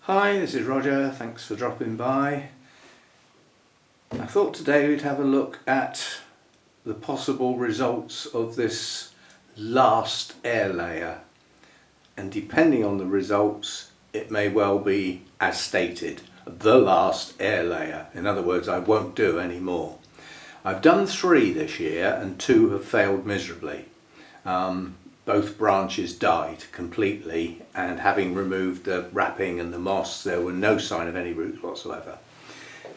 Hi, this is Roger, thanks for dropping by. I thought today we'd have a look at the possible results of this last air layer, and depending on the results it may well be as stated, the last air layer. In other words, I won't do any more. I've done 3 this year and 2 have failed miserably. Both branches died completely, and having removed the wrapping and the moss, there were no sign of any roots whatsoever.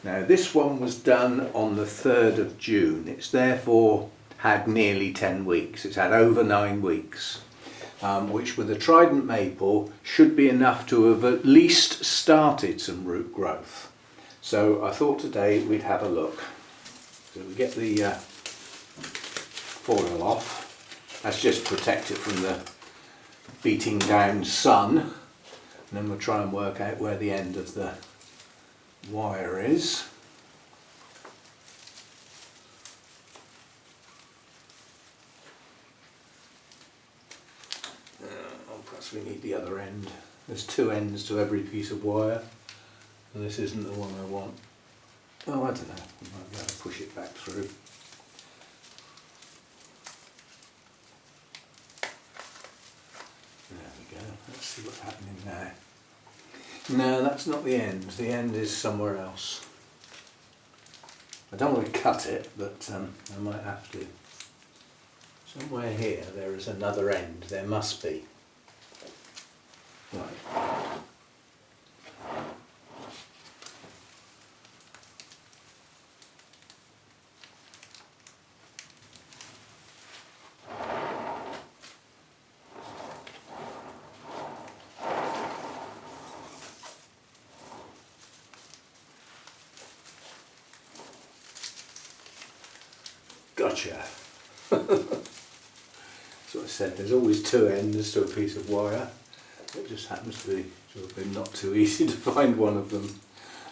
Now this one was done on the 3rd of June. It's therefore had nearly 10 weeks. It's had over 9 weeks, which with a Trident Maple should be enough to have at least started some root growth. So I thought today we'd have a look. So we get the foil off. That's just to protect it from the beating down sun. And then we'll try and work out where the end of the wire is. Perhaps we need the other end. There's 2 ends to every piece of wire, and this isn't the one I want. Oh, I don't know, I might be able to push it back through. There we go, let's see what's happening now. No, that's not the end. The end is somewhere else. I don't want to cut it, but I might have to. Somewhere here there is another end. There must be. Right. Gotcha. So I said, there's always 2 ends to a piece of wire. It just happens to have been not too easy to find one of them.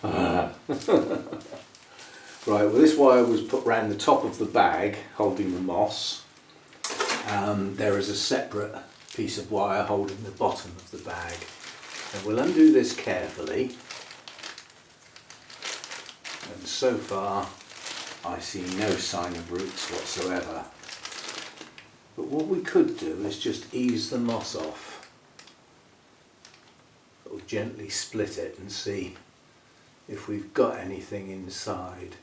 Right, well this wire was put round the top of the bag holding the moss. There is a separate piece of wire holding the bottom of the bag. And we'll undo this carefully. And so far I see no sign of roots whatsoever. But what we could do is just ease the moss off. Or gently split it and see if we've got anything inside.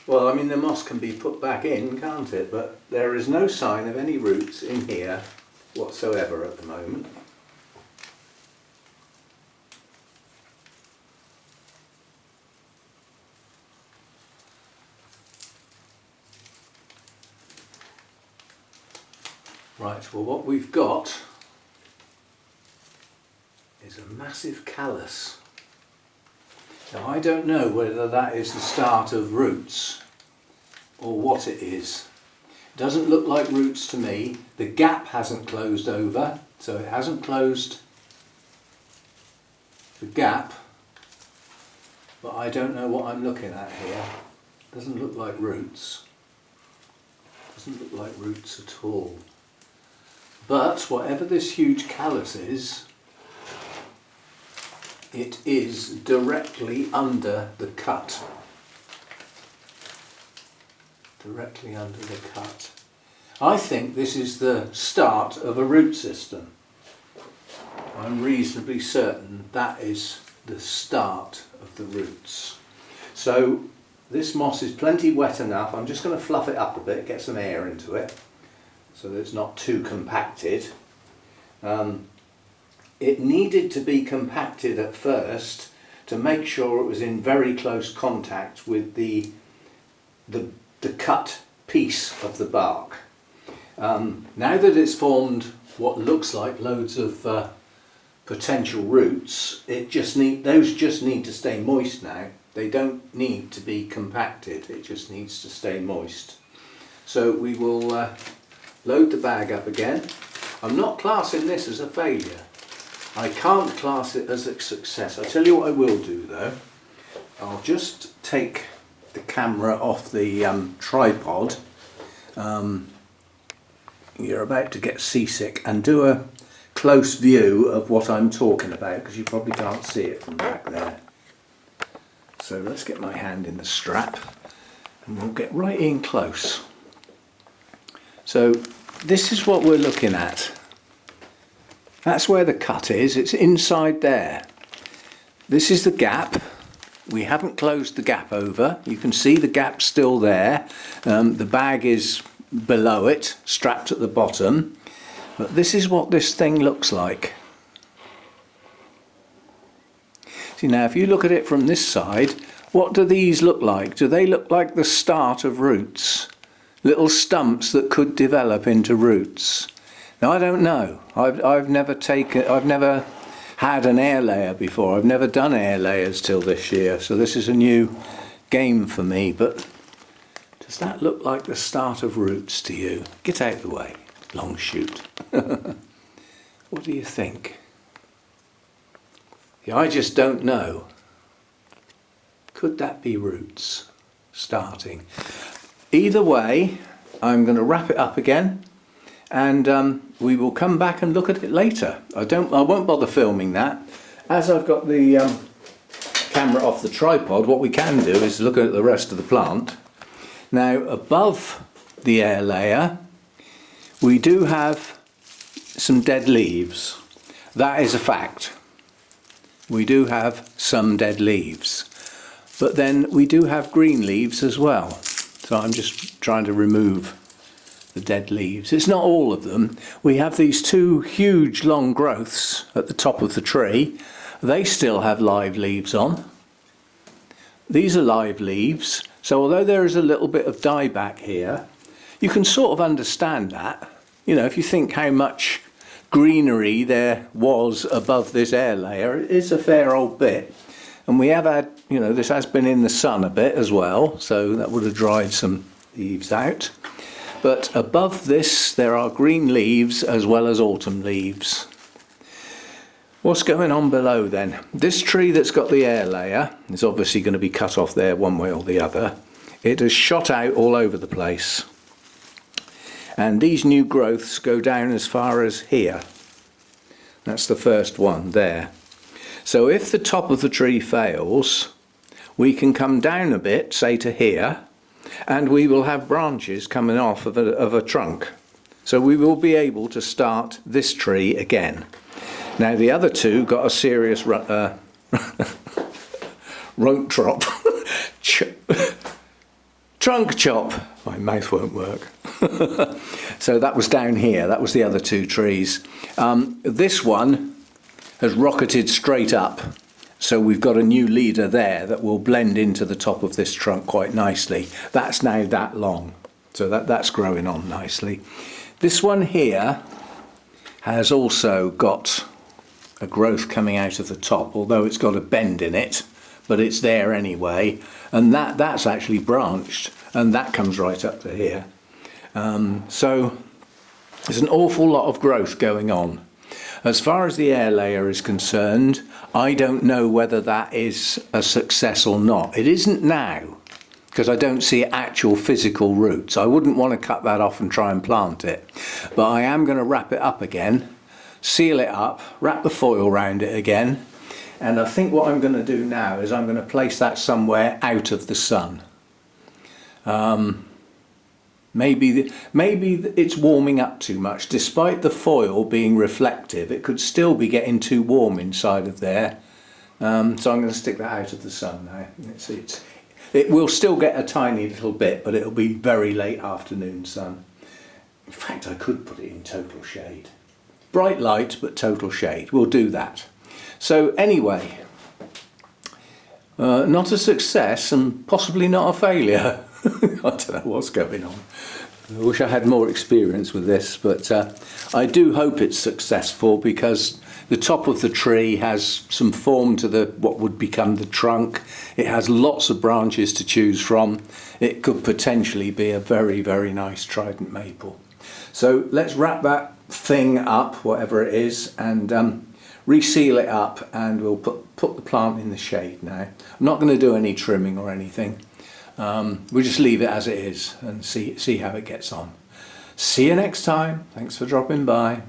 Well, I mean, the moss can be put back in, can't it? But there is no sign of any roots in here whatsoever at the moment. Right, well what we've got is a massive callus. Now I don't know whether that is the start of roots or what it is. It doesn't look like roots to me. The gap hasn't closed over, so it hasn't closed the gap, but I don't know what I'm looking at here. It doesn't look like roots. It doesn't look like roots at all. But whatever this huge callus is, it is directly under the cut. Directly under the cut. I think this is the start of a root system. I'm reasonably certain that is the start of the roots. So this moss is plenty wet enough. I'm just going to fluff it up a bit, get some air into it, so that it's not too compacted. It needed to be compacted at first to make sure it was in very close contact with the cut piece of the bark. Now that it's formed what looks like loads of potential roots, those just need to stay moist now. They don't need to be compacted, it just needs to stay moist. So we will load the bag up again. I'm not classing this as a failure. I can't class it as a success. I'll tell you what I will do though. I'll just take the camera off the tripod. You're about to get seasick, and do a close view of what I'm talking about, because you probably can't see it from back there. So let's get my hand in the strap and we'll get right in close. So this is what we're looking at. That's where the cut is, it's inside there. This is the gap. We haven't closed the gap over. You can see the gap's still there. The bag is below it, strapped at the bottom. But this is what this thing looks like. See, now if you look at it from this side, what do these look like? Do they look like the start of roots? Little stumps that could develop into roots? Now I don't know. I've never had an air layer before. I've never done air layers till this year, so this is a new game for me. But does that look like the start of roots to you? Get out of the way, long shoot. What do you think? Yeah, I just don't know. Could that be roots starting? Either way, I'm going to wrap it up again, and we will come back and look at it later. I won't bother filming that. As I've got the camera off the tripod, what we can do is look at the rest of the plant. Now, above the air layer, we do have some dead leaves. That is a fact. We do have some dead leaves. But then we do have green leaves as well. So I'm just trying to remove the dead leaves. It's not all of them. We have these two huge long growths at the top of the tree. They still have live leaves on. These are live leaves. So although there is a little bit of dieback here, you can sort of understand that. You know, if you think how much greenery there was above this air layer, it is a fair old bit. And we have had, you know, this has been in the sun a bit as well, so that would have dried some leaves out. But above this there are green leaves as well as autumn leaves. What's going on below then? This tree that's got the air layer is obviously going to be cut off there one way or the other. It has shot out all over the place. And these new growths go down as far as here. That's the first one there. So if the top of the tree fails, we can come down a bit, say to here, and we will have branches coming off of a trunk. So we will be able to start this tree again. Now the other two got a serious root drop. Trunk chop. My mouth won't work. So that was down here. That was the other two trees. This one has rocketed straight up. So we've got a new leader there that will blend into the top of this trunk quite nicely. That's now that long. So that's growing on nicely. This one here has also got a growth coming out of the top, although it's got a bend in it, but it's there anyway. And that's actually branched, and that comes right up to here. So there's an awful lot of growth going on. As far as the air layer is concerned, I don't know whether that is a success or not. It isn't now, because I don't see actual physical roots. I wouldn't want to cut that off and try and plant it. But I am going to wrap it up again, seal it up, wrap the foil around it again. And I think what I'm going to do now is I'm going to place that somewhere out of the sun. Maybe it's warming up too much. Despite the foil being reflective, it could still be getting too warm inside of there. So I'm going to stick that out of the sun now. It will still get a tiny little bit, but it'll be very late afternoon sun. In fact, I could put it in total shade. Bright light, but total shade. We'll do that. So anyway, not a success and possibly not a failure. I don't know what's going on. I wish I had more experience with this, but I do hope it's successful, because the top of the tree has some form to what would become the trunk. It has lots of branches to choose from. It could potentially be a very, very nice Trident Maple. So let's wrap that thing up, whatever it is, and reseal it up, and we'll put the plant in the shade now. I'm not going to do any trimming or anything. We'll just leave it as it is and see how it gets on. See you next time. Thanks for dropping by.